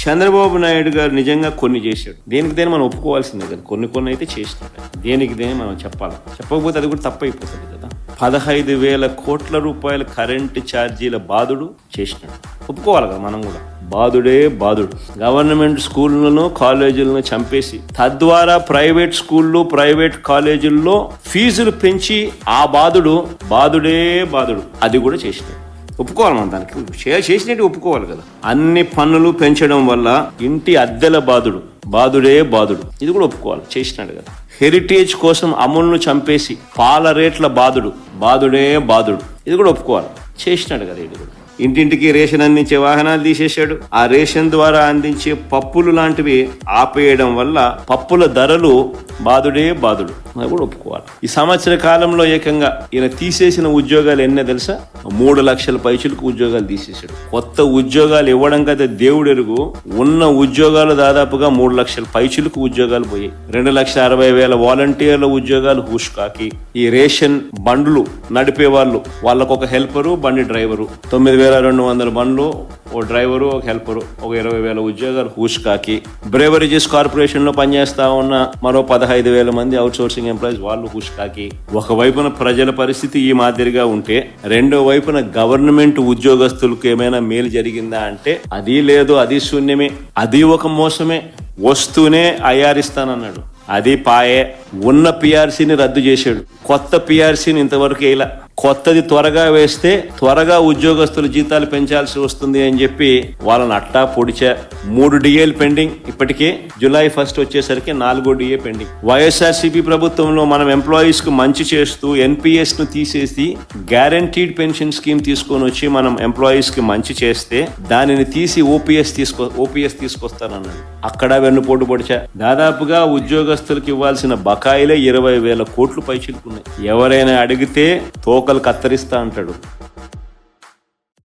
చంద్రబాబు నాయుడు గారు నిజంగా కొన్ని చేశాడు, దేనికి మనం ఒప్పుకోవాల్సిందే కదా. కొన్ని అయితే చేసినాడు, దేనికి మనం చెప్పకపోతే అది కూడా తప్పైపోతుంది కదా. 15,000 కోట్ల రూపాయల కరెంటు ఛార్జీల బాధుడు చేసినాడు, ఒప్పుకోవాలి కదా మనం కూడా. బాధుడే బాధుడు. గవర్నమెంట్ స్కూళ్లను కాలేజీలను చంపేసి తద్వారా ప్రైవేట్ స్కూళ్ళు ప్రైవేట్ కాలేజీల్లో ఫీజులు పెంచి ఆ బాధుడే బాధుడు అది కూడా చేసినాడు, ఒప్పుకోవాలి మనం. దానికి చేసినట్టు ఒప్పుకోవాలి కదా. అన్ని పన్నులు పెంచడం వల్ల ఇంటి అద్దెల బాధుడే బాధుడు ఇది కూడా ఒప్పుకోవాలి, చేసినాడు కదా. హెరిటేజ్ కోసం అమూల్ను చంపేసి పాల రేట్ల బాధుడే బాధుడు ఇది కూడా ఒప్పుకోవాలి, చేసినాడు కదా. ఇది కూడా ఇంటింటికి రేషన్ అందించే వాహనాలు తీసేశాడు. ఆ రేషన్ ద్వారా అందించే పప్పులు లాంటివి ఆపేయడం వల్ల పప్పుల ధరలు బాధుడే బాధుడు అది కూడా ఒప్పుకోవాలి. ఈ సంవత్సర కాలంలో ఏకంగా ఈయన తీసేసిన ఉద్యోగాలు ఎన్నో తెలుసా? 3 లక్షల పైచులకు ఉద్యోగాలు తీసేశాడు. కొత్త ఉద్యోగాలు ఇవ్వడం కదా దేవుడు ఎరుగు. ఉన్న ఉద్యోగాలు దాదాపుగా 3 లక్షల పైచులకు ఉద్యోగాలు పోయాయి. 2,60,000 వాలంటీర్ల ఉద్యోగాలు హుష్కాకి. ఈ రేషన్ బండ్లు నడిపే వాళ్ళకు ఒక హెల్పరు, బండి డ్రైవరు, 9,200 బండ్లు, ఓ డ్రైవరు, ఒక హెల్పరు, ఒక 20,000 ఉద్యోగాలు హూష్కాకి. బ్రేవరేజెస్ కార్పొరేషన్ లో పనిచేస్తా ఉన్న మరో 15,000 మంది అవుట్ సోర్సింగ్ ఎంప్లాయీస్ వాళ్ళు హూష్కాకి. ఒకవైపున ప్రజల పరిస్థితి ఈ మాదిరిగా ఉంటే రెండో వైపున గవర్నమెంట్ ఉద్యోగస్తులకు ఏమైనా మేలు జరిగిందా అంటే అది లేదు, అది శూన్యమే, అది ఒక మోసమే. వస్తూనే అయ్యారిస్తానన్నాడు, అది పాయే. ఉన్న పిఆర్సీని రద్దు చేశాడు, కొత్త పిఆర్సీని ఇంతవరకు వేయలా. కొత్తది త్వరగా వేస్తే త్వరగా ఉద్యోగస్తుల జీతాలు పెంచాల్సి వస్తుంది అని చెప్పి వాళ్ళని అట్టా పొడిచా. 3 డిఏలు పెండింగ్, ఇప్పటికే జూలై 1 వచ్చేసరికి 4వ డిఏ పెండింగ్. వైఎస్ఆర్సీపీ ప్రభుత్వంలో మనం ఎంప్లాయీస్ కు మంచి చేస్తూ ఎన్పిఎస్ ను తీసేసి గ్యారంటీడ్ పెన్షన్ స్కీమ్ తీసుకొని వచ్చి మనం ఎంప్లాయీస్ కి మంచి చేస్తే దానిని తీసి ఓపీఎస్ తీసుకొస్తానన్నాడు. అక్కడ వెన్నుపోటు పొడిచా. దాదాపుగా ఉద్యోగస్తులకు ఇవ్వాల్సిన బకాయిలే 20,000 కోట్లు పైచిలుకున్నాయి. ఎవరైనా అడిగితే తోకలు కత్తరిస్తా అంటాడు.